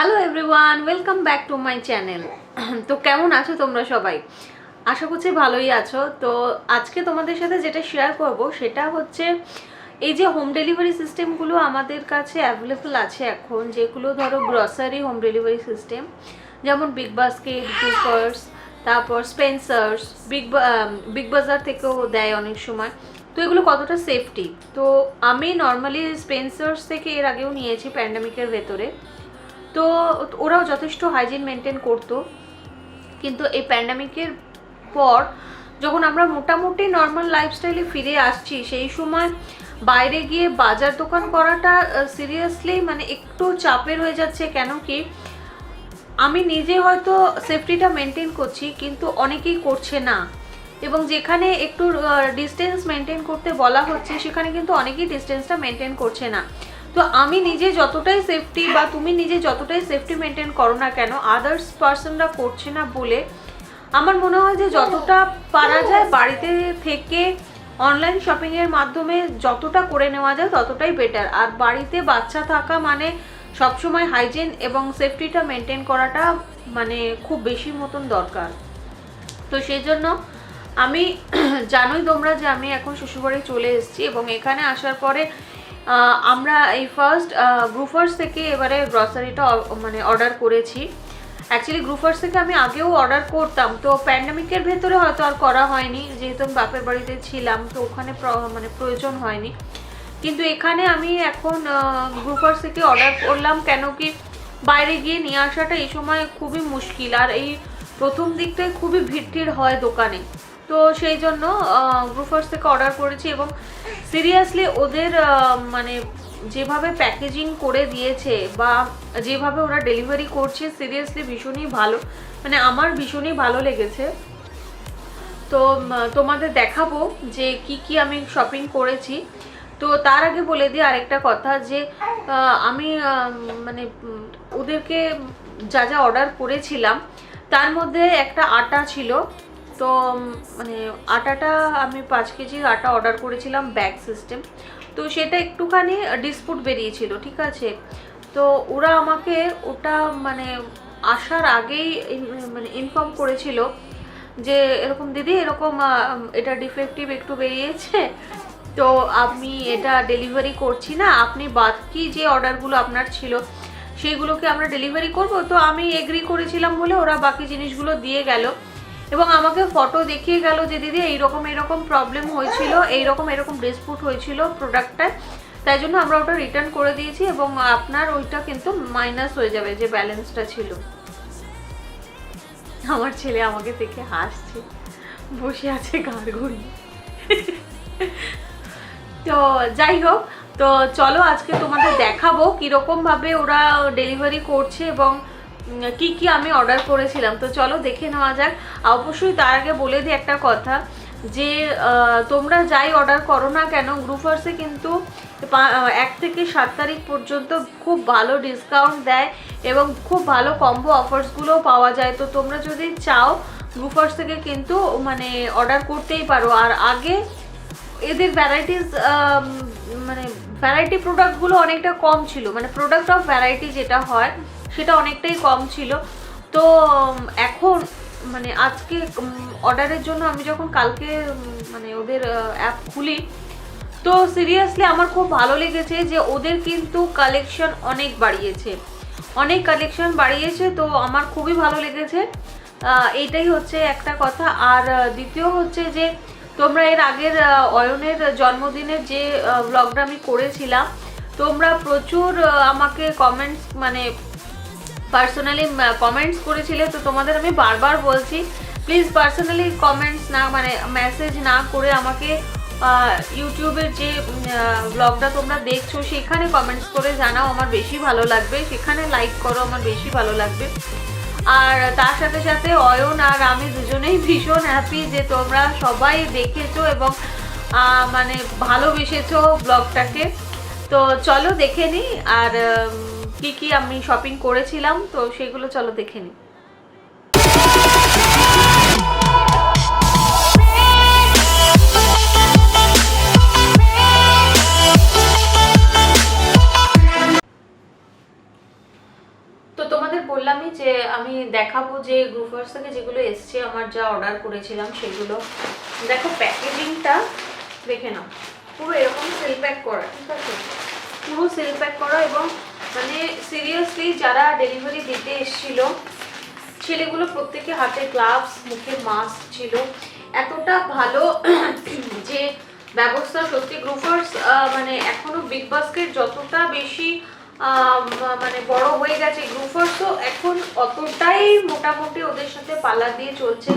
Hello everyone, welcome back to my channel. তো কেমন আছো তোমরা সবাই? আশা করছি ভালোই আছো। তো আজকে তোমাদের সাথে যেটা শেয়ার করব সেটা হচ্ছে এই যে হোম ডেলিভারি সিস্টেমগুলো আমাদের কাছে অ্যাভেলেবল আছে এখন, যেগুলো ধরো গ্রসারি হোম ডেলিভারি সিস্টেম, যেমন বিগ বাস্কেট, গ্রুপার্স, তারপর স্পেন্সার্স, বিগ বাজার থেকেও দেয় অনেক সময়। তো এগুলো কতটা সেফটি? তো আমি নর্মালি স্পেন্সার্স থেকে এর আগেও নিয়েছি প্যান্ডামিকের ভেতরে। তো ওরাও যথেষ্ট হাইজিন মেনটেন করতো, কিন্তু এই প্যান্ডামিকের পর যখন আমরা মোটামুটি নর্মাল লাইফস্টাইলে ফিরে আসছি, সেই সময় বাইরে গিয়ে বাজার দোকান করাটা সিরিয়াসলি মানে একটু চাপের হয়ে যাচ্ছে। কেন কি, আমি নিজে হয়তো সেফটিটা মেনটেন করছি, কিন্তু অনেকেই করছে না, এবং যেখানে একটু ডিস্টেন্স মেনটেন করতে বলা হচ্ছে সেখানে কিন্তু অনেকেই ডিস্টেন্সটা মেনটেন করছে না। তো আমি নিজে যতটাই সেফটি বা তুমি নিজে যতটাই সেফটি মেনটেন করো না কেন, আদার্স পার্সনরা করছে না বলে আমার মনে হয় যে যতটা পারা যায় বাড়িতে থেকে অনলাইন শপিংয়ের মাধ্যমে যতটা করে নেওয়া যায় ততটাই বেটার। আর বাড়িতে বাচ্চা থাকা মানে সবসময় হাইজিন এবং সেফটিটা মেনটেন করাটা মানে খুব বেশি মতন দরকার। তো সেই জন্য আমি জানোই তোমরা যে আমি এখন শ্বশুরবাড়ি চলে এসেছি, এবং এখানে আসার পরে আমরা এই ফার্স্ট গ্রুপার্স থেকে এবারে গ্রসারিটা মানে অর্ডার করেছি। অ্যাকচুয়ালি গ্রুপার্স থেকে আমি আগেও অর্ডার করতাম, তো প্যান্ডামিকের ভেতরে হয়তো আর করা হয়নি, যেহেতু আমি বাপের বাড়িতে ছিলাম, তো ওখানে মানে প্রয়োজন হয়নি। কিন্তু এখানে আমি এখন গ্রুপার্স থেকে অর্ডার করলাম। কেন কি, বাইরে গিয়ে নিয়ে আসাটা এই সময় খুবই মুশকিল, আর এই প্রথম দিকটায় খুবই ভিড় হয় দোকানে। তো সেই জন্য গ্রুপার্স থেকে অর্ডার করেছি, এবং সিরিয়াসলি ওদের মানে যেভাবে প্যাকেজিং করে দিয়েছে বা যেভাবে ওরা ডেলিভারি করছে, সিরিয়াসলি ভীষণই ভালো, মানে আমার ভীষণই ভালো লেগেছে। তো তোমাদের দেখাবো যে কি কি আমি শপিং করেছি। তো তার আগে বলে দিই আরেকটা কথা, যে আমি মানে ওদেরকে যা যা অর্ডার করেছিলাম তার মধ্যে একটা আটা ছিল। তো মানে আটাটা আমি 5 কেজি আটা অর্ডার করেছিলাম ব্যাগ সিস্টেম। তো সেটা একটুখানি ডিসপুট বেরিয়েছিল, ঠিক আছে। তো ওরা আমাকে ওটা মানে আসার আগেই মানে ইনফর্ম করেছিল যে এরকম দিদি, এরকম এটা ডিফেক্টিভ একটু বেরিয়েছে, তো আমি এটা ডেলিভারি করছি না, আপনি বাকি যে অর্ডারগুলো আপনার ছিল সেইগুলোকে আমরা ডেলিভারি করব। তো আমি এগ্রি করেছিলাম বলে ওরা বাকি জিনিসগুলো দিয়ে গেল, এবং আমাকে ফটো দেখিয়ে গেল যে দিদি এইরকম এরকম প্রবলেম হয়েছিল, এইরকম এরকম ডিসপুট হয়েছিল প্রোডাক্টটায়, তাই জন্য আমরা ওটা রিটার্ন করে দিয়েছি, এবং আপনার ওইটা কিন্তু মাইনাস হয়ে যাবে যে ব্যালেন্সটা ছিল। আমার ছেলে আমাকে দেখে হাসছে, বসে আছে ঘাড় ঘুরিয়ে। তো যাই হোক, তো চলো আজকে তোমাদের দেখাবো কীরকম ভাবে ওরা ডেলিভারি করছে এবং কি কি আমি অর্ডার করেছিলাম। তো চলো দেখে নেওয়া যাক। অবশ্যই তার আগে বলে দিই একটা কথা, যে তোমরা যাই অর্ডার করো না কেন, গ্রুপার্সে কিন্তু 1 থেকে 7 তারিখ পর্যন্ত খুব ভালো ডিসকাউন্ট দেয় এবং খুব ভালো কম্বো অফার্সগুলোও পাওয়া যায়। তো তোমরা যদি চাও গ্রুপার্স থেকে কিন্তু মানে অর্ডার করতেই পারো। আর আগে এদের ভ্যারাইটিস মানে ভ্যারাইটি প্রোডাক্টগুলো অনেকটা কম ছিল, মানে প্রোডাক্ট অফ ভ্যারাইটি যেটা হয় সেটা অনেকটাই কম ছিল। তো এখন মানে আজকে অর্ডারের জন্য আমি যখন কালকে মানে ওদের অ্যাপ খুলি, তো সিরিয়াসলি আমার খুব ভালো লেগেছে যে ওদের কিন্তু কালেকশন অনেক বাড়িয়েছে, অনেক কালেকশন বাড়িয়েছে। তো আমার খুবই ভালো লেগেছে, এইটাই হচ্ছে একটা কথা। আর দ্বিতীয় হচ্ছে যে তোমরা এর আগের অয়নের জন্মদিনের যে ব্লগটা আমি করেছিলাম, তোমরা প্রচুর আমাকে কমেন্টস মানে পার্সোনালি কমেন্টস করেছিলে। তো তোমাদের আমি বারবার বলছি, প্লিজ পার্সোনালি কমেন্টস না মানে মেসেজ না করে আমাকে ইউটিউবের যে ব্লগটা তোমরা দেখছো সেখানে কমেন্টস করে জানাও, আমার বেশি ভালো লাগবে। সেখানে লাইক করো, আমার বেশি ভালো লাগবে। আর তার সাথে সাথে অয়ন আর আমি দুজনেই ভীষণ হ্যাপি যে তোমরা সবাই দেখেছো এবং মানে ভালোবেসেছো ব্লগটাকে। তো চলো দেখে নিই আর কি কি আমি শপিং করেছিলাম, তো সেগুলো চলো দেখে নিই। দেখাবো যে গ্রুপার্স থেকে যেগুলো এসছে আমার যা অর্ডার করেছিলাম সেগুলো। দেখো প্যাকেজিংটা দেখে নাও, পুরো এরকম সেল প্যাক করা, ঠিক আছে, পুরো সেল প্যাক করা। এবং মানে সিরিয়াসলি যারা ডেলিভারি দিতে এসেছিল ছেলেগুলো প্রত্যেকে হাতে গ্লাভস, মুখে মাস্ক ছিল, এতটা ভালো যে ব্যবস্থা। সত্যি গ্রুপার্স মানে এখনো বিগ বাস্কেট যতটা বেশি মানে বড় হয়ে গেছে, গ্রুপার্সও এখন অতটাই মোটামুটি ওদের সাথে পাল্লা দিয়ে চলছে।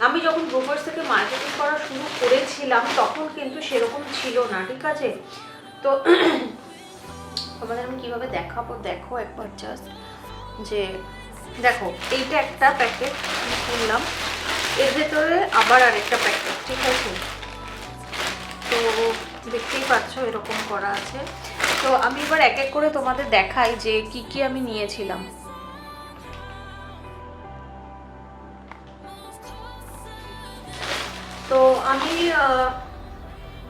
আমি যখন গ্রুপার্স থেকে মার্কেটিং করা শুরু করেছিলাম তখন কিন্তু সেরকম ছিল না, ঠিক আছে। তো তোমাদের আমি কীভাবে দেখাবো, দেখো একবার জাস্ট, যে দেখো এইটা একটা প্যাকেট কিনলাম, এর ভেতরে আবার আরেকটা প্যাকেট, ঠিক আছে। তো দেখতেই পাচ্ছ এরকম করা আছে। তো আমি এবার এক এক করে তোমাদের দেখাই যে কি কি আমি নিয়েছিলাম। তো আমি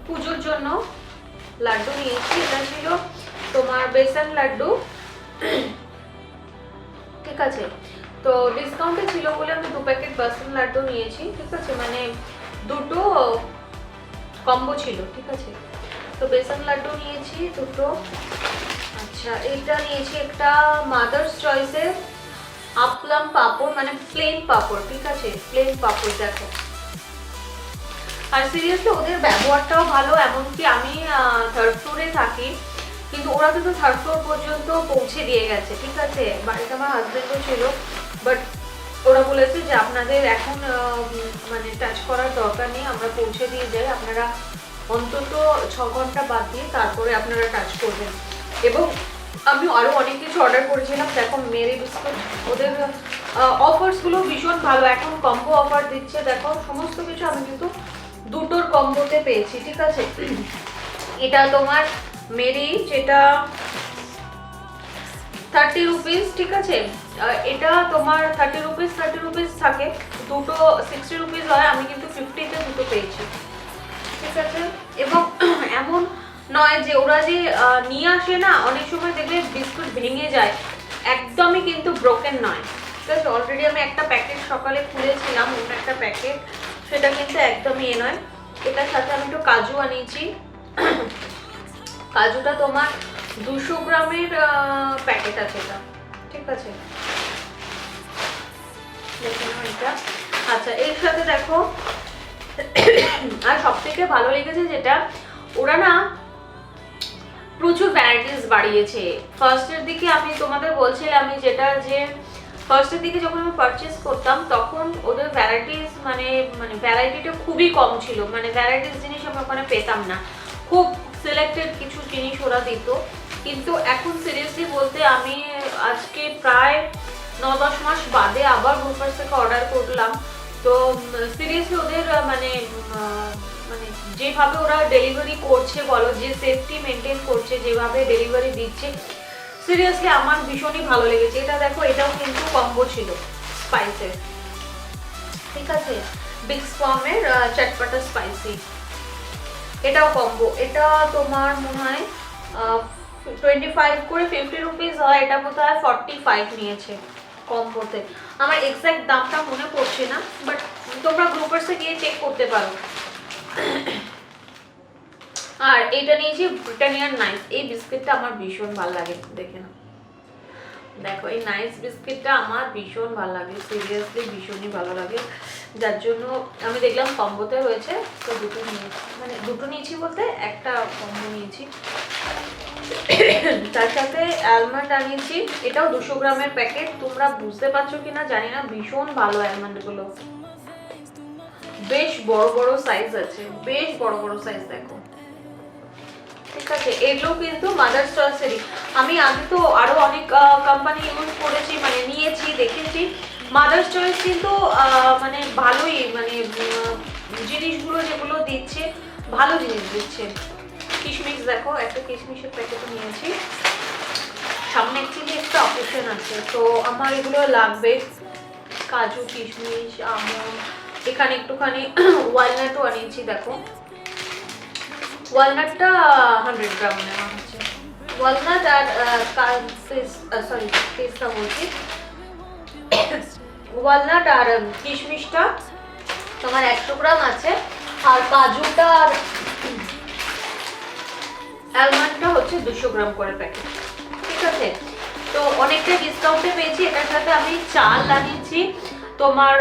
পুজোর জন্য লাড্ডু নিয়েছি, এটা ছিল তোমার বেসন লাড্ডু, ঠিক আছে। তো ডিসকাউন্টে ছিল বলে আমি 2 প্যাকেট বেসন লাড্ডু নিয়েছি, ঠিক আছে, মানে দুটো কম্বো ছিল, ঠিক আছে। তো বেসন লাড্ডু নিয়েছি দুটো। আচ্ছা, এইটা নিয়েছি একটা মাদার্স চয়েসের আপলাম পাপড়, মানে প্লেন পাপড়, ঠিক আছে, প্লেন পাপড়। দেখো, আর সিরিয়াসলি ওদের ব্যবহারটাও ভালো, এমনকি আমি 3rd ফ্লোরে থাকি কিন্তু ওরা কিন্তু 3rd ফ্লোর পর্যন্ত পৌঁছে দিয়ে গেছে, ঠিক আছে। বাড়িতে আমার হাজবেন্ডও ছিল, বাট ওরা বলেছে যে আপনাদের এখন মানে টাচ করার দরকার নেই, আমরা পৌঁছে দিয়ে যাই, আপনারা অন্তত 6 ঘন্টা বাদ দিয়ে তারপরে আপনারা টাচ করবেন। এবং আমি আরও অনেক কিছু অর্ডার করেছিলাম, দেখো মেরি বিস্কুট, ওদের অফার্সগুলো ভীষণ ভালো, এখন কম্বো অফার দিচ্ছে। দেখো সমস্ত কিছু আমি কিন্তু দুটোর কম্বোতে পেয়েছি, ঠিক আছে। এটা তোমার মেরি, যেটা 30 রুপিস, ঠিক আছে। এটা তোমার 30 রুপিস থাকে, দুটো 60 রুপিস হয়, আমি কিন্তু 50-তে দুটো পেয়েছি, ঠিক আছে। এবং এমন নয় যে ওরা যে নিয়ে আসে না, অনেক সময় দেখবে বিস্কুট ভেঙে যায়, একদমই কিন্তু ব্রোকেন নয়, ঠিক আছে। অলরেডি আমি একটা প্যাকেট সকালে খুলেছিলাম, অন্য একটা প্যাকেট, সেটা কিন্তু একদমই এ নয়। এটার সাথে আমি একটু কাজু আনিয়েছি, কাজুটা তোমার 200 গ্রামের প্যাকেট আছে এটা, ঠিক আছে, দেখে নাও এটা। আচ্ছা, এর সাথে দেখো, আর সব থেকে ভালো লেগেছে যেটা, ওরা না প্রচুর ভ্যারাইটিস বাড়িয়েছে। ফার্স্টের দিকে আমি তোমাদের বলছিলাম, আমি যেটা যে ফার্স্টের দিকে যখন আমি পারচেস করতাম তখন ওদের ভ্যারাইটিস মানে ভ্যারাইটিটা খুবই কম ছিল, মানে ভ্যারাইটিস জিনিস আমি ওখানে পেতাম না, খুব সিলেক্টেড কিছু জিনিস ওরা দিত। কিন্তু এখন সিরিয়াসলি বলতে আমি আজকে প্রায় 9-10 মাস বাদে আবার গ্রুপার্স থেকে অর্ডার করলাম। তো সিরিয়াসলি ওদের মানে যেভাবে ওরা ডেলিভারি করছে বলো, যে সেফটি মেনটেন করছে, যেভাবে ডেলিভারি দিচ্ছে, সিরিয়াসলি আমার ভীষণই ভালো লেগেছে। এটা দেখো, এটাও কিন্তু কম্বো ছিল স্পাইসের, ঠিক আছে, বিগ স্পামের চটপটা স্পাইসি, এটাও কম্বো। এটা তোমার মনে হয় 25 করে 50 রুপিস হয়, এটা বোধ হয় 45 নিয়েছে কম্বোতে, আমার এক্সাক্ট দামটা মনে পড়ছে না, বাট তোমরা গ্রুপার্সে গিয়ে চেক করতে পারো। আর এটা নিয়েছি ব্রিটানিয়ার নাইস, এই বিস্কিটটা আমার ভীষণ ভালো লাগে, দেখে না, দেখো এই নাইস বিস্কিটটা আমার ভীষণ ভালো লাগে, সিরিয়াসলি ভীষণই ভালো লাগে, যার জন্য আমি দেখলাম কম্বোতে রয়েছে, তো দুটো নিয়েছি, মানে দুটো নিয়েছি বলতে একটা কম্বো নিয়েছি। তার সাথে অ্যালমন্ড আনিয়েছি, এটাও 200 গ্রামের প্যাকেট, তোমরা বুঝতে পারছো কিনা জানি না, ভীষণ ভালো অ্যালমন্ডগুলো, বেশ বড় বড় সাইজ আছে, বেশ বড় বড় সাইজ, দেখো, ঠিক আছে। এগুলো কিন্তু মাদার্স চয়েসেরই, আমি আগে তো আরো অনেক কোম্পানি ইউজ করেছি, মানে নিয়েছি, দেখেছি, মাদার্স চয়েস কিন্তু মানে ভালোই, মানে জিনিসগুলো যেগুলো দিচ্ছে ভালো জিনিস দিচ্ছে। কিশমিশ দেখো, একটা কিশমিশের প্যাকেটও নিয়েছি, সামনে অ্যাকচুয়ালি একটা অকেশন আছে, তো আমার এগুলো লাগবে, কাজু, কিশমিশ, আমন্ড, এখানে একটুখানি ওয়ালনাটও আনিয়েছি, দেখো ওয়ালনাটটা 100 গ্রাম নেওয়া হচ্ছে, ওয়ালনাট আর সরি পেস্তা বলছি, ওয়ালনাট আর কিশমিশটা তোমার 100 গ্রাম আছে, আর কাজুটা আর অ্যালমন্ডটা হচ্ছে 200 গ্রাম করে প্যাকেট, ঠিক আছে। তো অনেকটা ডিসকাউন্টে পেয়েছি। এটার সাথে আমি চাল লাগিয়েছি তোমার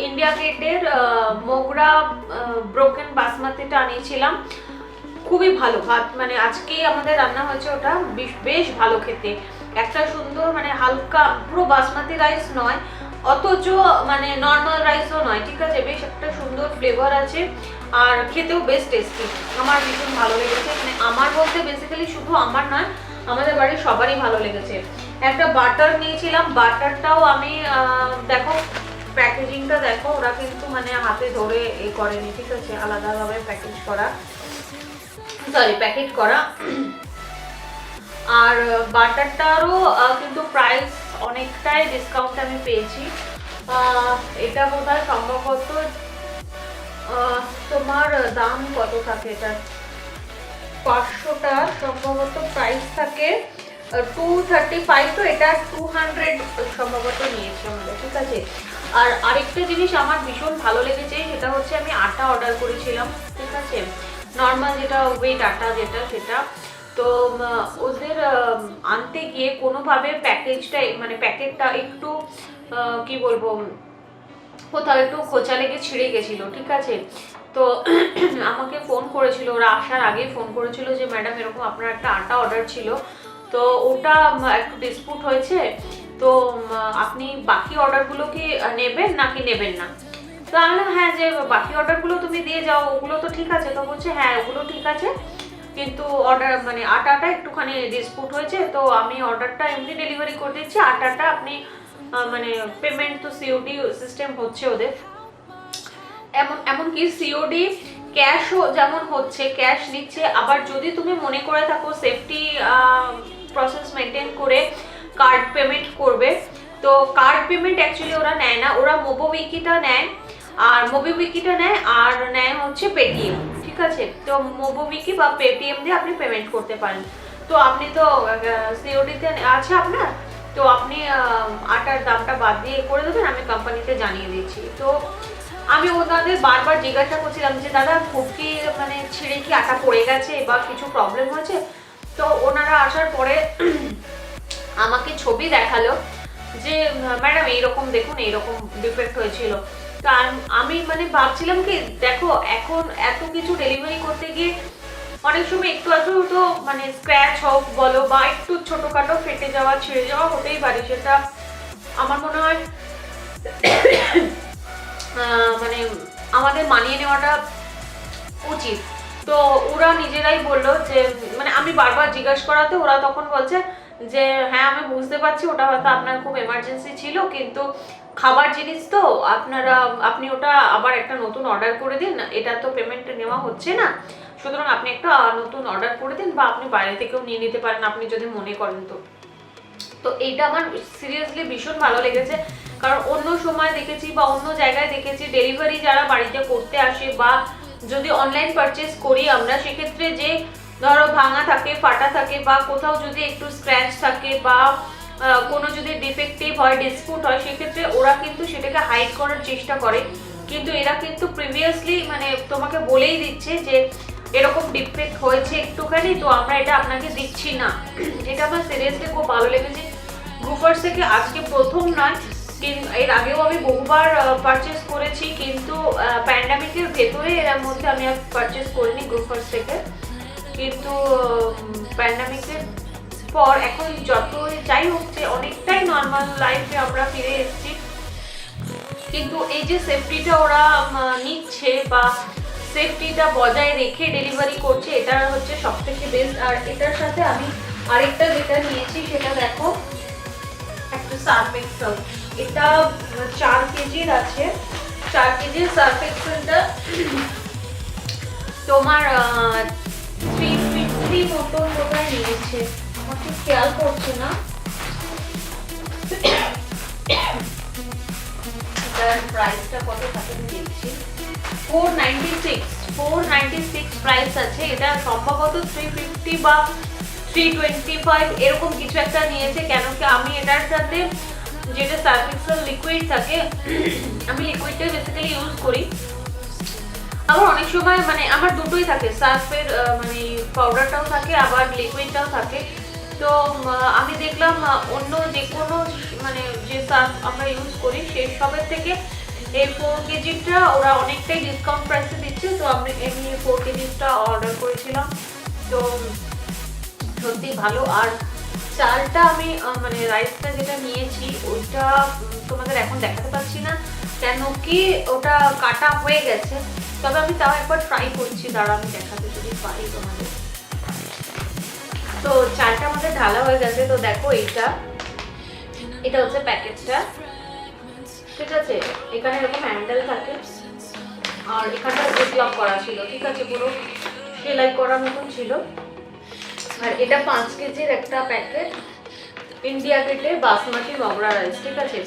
ইন্ডিয়া গেটের মোগরা ব্রোকেন বাসমতিটা আনিয়েছিলাম, খুবই ভালো ভাত, মানে আজকেই আমাদের রান্না হয়েছে ওটা, বেশ ভালো খেতে, একটা সুন্দর মানে হালকা, পুরো বাসমতি রাইস নয় অথচ মানে নর্মাল রাইসও নয়, ঠিক আছে, বেশ একটা সুন্দর ফ্লেভার আছে আর খেতেও বেশ টেস্টি, আমার ভীষণ ভালো লেগেছে। মানে আমার বলতে বেসিক্যালি শুধু আমার নয়, আমাদের বাড়ির সবারই ভালো লেগেছে। একটা বাটার নিয়েছিলাম, বাটারটাও আমি দেখো প্যাকেজিংটা দেখো, ওরা কিন্তু মানে হাতে ধরে এ করেনি, ঠিক আছে, আলাদাভাবে প্যাকেট করা। আর বাটারটারও কিন্তু প্রাইস অনেকটাই ডিসকাউন্ট আমি পেয়েছি। এটা বোধহয় সম্ভবত তোমার দাম কত থাকে, এটা 500টা সম্ভবত প্রাইস থাকে 235, তো এটা 200 সম্ভবত নিয়েছে আমাদের, ঠিক আছে। আর আরেকটা জিনিস আমার ভীষণ ভালো লেগেছে, সেটা হচ্ছে আমি আটা অর্ডার করেছিলাম, ঠিক আছে, নর্মাল যেটা ওয়েট আটা যেটা, সেটা তো ওদের আনতে গিয়ে কোনোভাবে প্যাকেজটা মানে প্যাকেটটা একটু কি বলবো, কোথাও একটু খোঁচা লেগে ছিঁড়ে গেছিল, ঠিক আছে। তো আমাকে ফোন করেছিল, ওরা আসার আগে ফোন করেছিল যে ম্যাডাম এরকম আপনার একটা আটা অর্ডার ছিল, তো ওটা একটু ডিসপুট হয়েছে, তো আপনি বাকি অর্ডারগুলো কি নেবেন নাকি নেবেন না। তো আমি বললাম হ্যাঁ, যে বাকি অর্ডারগুলো তুমি দিয়ে যাও, ওগুলো তো ঠিক আছে। তো বলছে হ্যাঁ ওগুলো ঠিক আছে, কিন্তু অর্ডার মানে আটাটা একটুখানি ডিসপুট হয়েছে, তো আমি অর্ডারটা এমনি ডেলিভারি করে দিচ্ছি, আটাটা আপনি মানে পেমেন্ট তো সিওডি সিস্টেম হচ্ছে ওদের, এমনকি সিওডি ক্যাশও যেমন হচ্ছে, ক্যাশ নিচ্ছে। আবার যদি তুমি মনে করে থাকো সেফটি প্রসেস মেনটেন করে কার্ড পেমেন্ট করবে, তো কার্ড পেমেন্ট অ্যাকচুয়ালি ওরা নেয় না, ওরা মোবিকুইকটা নেয়, আর মোবিকুইকটা নেয় আর নেয় হচ্ছে পেটিএম, ঠিক আছে। তো মোবিকুইক বা পেটিএম দিয়ে আপনি পেমেন্ট করতে পারেন। তো আপনি তো সিওডিতে আছে আপনার, তো আপনি আটার দামটা বাদ দিয়ে করে দেবেন, আমি কোম্পানিতে জানিয়ে দিচ্ছি। তো আমি ওনাদের বারবার জিজ্ঞাসা করছিলাম যে দাদা খুব কি মানে ছিঁড়ে কি আটা পড়ে গেছে বা কিছু প্রবলেম হয়েছে, তো ওনারা আসার পরে আমাকে ছবি দেখালো যে ম্যাডাম এইরকম দেখুন, এইরকম ডিফেক্ট হয়েছিল। তো আমি মানে ভাবছিলাম কি দেখো এখন এত কিছু ডেলিভারি করতে গিয়ে অনেক সময় একটু তো মানে স্ক্র্যাচ হোক বলো বা একটু ছোটখাটো ফেটে যাওয়া ছিঁড়ে যাওয়া হতেই পারে, সেটা আমার মনে হয় মানে আমাদের মানিয়ে নেওয়াটা উচিত। তো ওরা নিজেরাই বললো যে মানে আমি বারবার জিজ্ঞাসা করাতে ওরা তখন বলছে যে হ্যাঁ আমি বুঝতে পারছি ওটা হয়তো আপনার খুব এমার্জেন্সি ছিল, কিন্তু খাবার জিনিস তো আপনি ওটা আবার একটা নতুন অর্ডার করে দিন, এটা তো পেমেন্ট নেওয়া হচ্ছে না, সুতরাং আপনি একটা নতুন অর্ডার করে দিন বা আপনি বাইরে থেকেও নিয়ে নিতে পারেন আপনি যদি মনে করেন। তো এইটা আমার সিরিয়াসলি ভীষণ ভালো লেগেছে, কারণ অন্য সময় দেখেছি বা অন্য জায়গায় দেখেছি ডেলিভারি যারা বাড়িতে করতে আসে বা যদি অনলাইন পারচেস করি আমরা, সেক্ষেত্রে যে ধরো ভাঙা থাকে, ফাটা থাকে বা কোথাও যদি একটু স্ক্র্যাচ থাকে বা কোনো যদি ডিফেক্টিভ হয়, ডিসপুট হয়, সেক্ষেত্রে ওরা কিন্তু সেটাকে হাইড করার চেষ্টা করে, কিন্তু এরা কিন্তু প্রিভিয়াসলি মানে তোমাকে বলেই দিচ্ছে যে এরকম ডিফেক্ট হয়েছে একটুখানি, তো আমরা এটা আপনাকে দিচ্ছি না। এটা আমার সিরিয়াসলি খুব ভালো লেগেছে। গ্রুপার্স থেকে আজকে প্রথম নয়, এর আগেও আমি বহুবার পারচেস করেছি, কিন্তু প্যান্ডামিকের ভেতরে এর মধ্যে আমি আর পারচেস করিনি গ্রুপার্স থেকে, কিন্তু প্যান্ডামিকের পর এখন যত যাই হচ্ছে অনেকটাই নর্মাল লাইফে আমরা ফিরে এসেছি, কিন্তু এই যে সেফটিটা ওরা নিচ্ছে বা সেফটিটা বজায় রেখে ডেলিভারি করছে, এটা হচ্ছে সব থেকে বেস্ট। আর এটার সাথে আমি আরেকটা যেটা নিয়েছি সেটা দেখো, একটা সার্ফ এক্সেল, এটা 4 কেজির আছে, 4 কেজির সার্ফ এক্সেলটা তোমার 350 মতন বোধহয় নিয়েছে, আমার ঠিক খেয়াল করছে না, এটার প্রাইসটা কত থাকে দেখছি, 496 প্রাইস আছে। এটা সম্ভবত 350 বা 325 এরকম কিছু একটা নিয়েছে, কেন কি আমি এটার সাথে যেটা সার্ফ এক্সেল লিকুইড থাকে, আমি লিকুইডটাই বেসিক্যালি ইউজ করি। আবার অনেক সময় মানে আমার দুটোই থাকে, সার্ফের মানে পাউডারটাও থাকে আবার লিকুইডটাও থাকে। তো আমি দেখলাম অন্য যে কোনো মানে যে সার্ফ আমরা ইউজ করি সেই সবের থেকে এই 4 কেজিটা ওরা অনেকটাই ডিসকাউন্ট প্রাইসে দিচ্ছে। তো আমি এমনি 4 কেজিটা অর্ডার করেছিলাম, তো সত্যি ভালো। আর চালটা আমি মানে রাইসটা যেটা নিয়েছি ওইটা তোমাদের এখন দেখাতে পারছি না, কেন কি ওটা কাটা হয়ে গেছে। তবে আমি তাও একবার ট্রাই করছি, দাঁড়া আমি দেখাতে যদি পারি তোমাদের। তো চালটা আমাদের ঢালা হয়ে গেছে। তো দেখো এটা হচ্ছে প্যাকেটটা, ঠিক আছে। এখানে এরকম হ্যান্ডেল থাকে আর এখানটা জিপলক করা ছিল, ঠিক আছে, পুরো সেলাই করার মতন ছিল। আর এটা 5 কেজির একটা প্যাকেট ইন্ডিয়া গেটে বাসমতি মগরা রাইস, ঠিক আছে।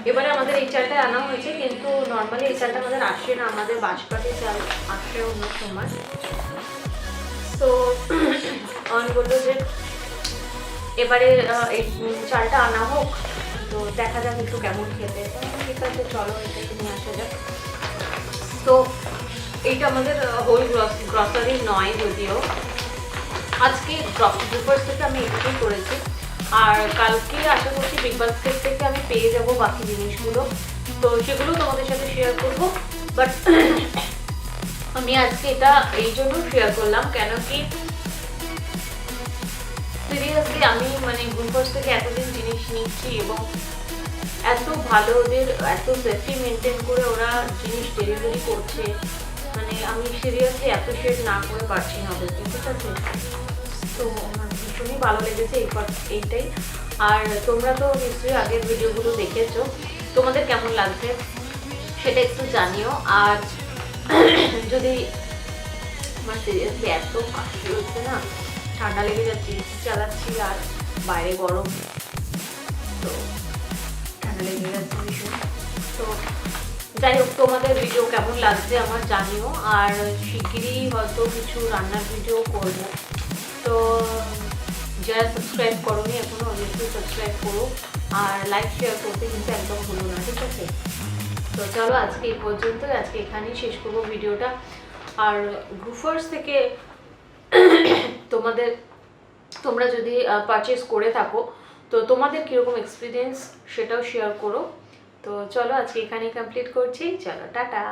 এবারে আমাদের এই চালটা আনা হয়েছে, কিন্তু নর্মালি এই চালটা আমাদের আসে না, আমাদের বাঁশকাঠি চাল আসে অন্য সময়। তো আমি বললো যে এবারে এই চালটা আনা হোক, তো দেখা যাক একটু কেমন খেতে। ঠিক আছে চলো এটা নিয়ে আসা যাক। তো এইটা আমাদের হোল গ্রসারি নয়, যদিও আজকে গ্রুপার্স থেকে আমি এটাই করেছি। আর কালকে আশা করছি বিগ বাস্কেট থেকে আমি পেয়ে যাব বাকি জিনিসগুলো, তো সেগুলো তোমাদের সাথে শেয়ার করব। বাট আমি আজকে এটা এই জন্য শেয়ার করলাম, কেন কি সিরিয়াসলি আমি মানে গ্রুপার্স থেকে এতদিন জিনিস নিচ্ছি এবং এত ভালো, ওদের এত সেফটি মেনটেন করে ওরা জিনিস ডেলিভারি করছে, মানে আমি সিরিয়াসলি অ্যাপ্রিশিয়েট না করে পারছি না ওদেরকে, ঠিক আছে। তো আমার ভীষণই ভালো লেগেছে এইটাই। আর তোমরা তো নিশ্চয়ই আগের ভিডিওগুলো দেখেছো, তোমাদের কেমন লাগছে সেটা একটু জানিও। আর যদি আমার সিরিয়াসলি এত কাশি হচ্ছে না, ঠান্ডা লেগে যাচ্ছে, এসি চালাচ্ছি আর বাইরে গরম, তো ঠান্ডা লেগে যাচ্ছে ভীষণ। তো যাই হোক, তোমাদের ভিডিও কেমন লাগছে আমার জানিও। আর শিগগিরই হয়তো কিছু রান্নার ভিডিও করব, তো যারা সাবস্ক্রাইব করোনি এখনো অবশ্যই সাবস্ক্রাইব করো, আর লাইক শেয়ার করতে কিন্তু একদম ভুলো না, ঠিক আছে। তো চলো আজকে এই পর্যন্ত, আজকে এখানেই শেষ করবো ভিডিওটা। আর গ্রুপার্স থেকে তোমরা যদি পারচেস করে থাকো, তো তোমাদের কীরকম এক্সপিরিয়েন্স সেটাও শেয়ার করো। তো চলো আজকে এখানেই কমপ্লিট করছি, চলো টাটা।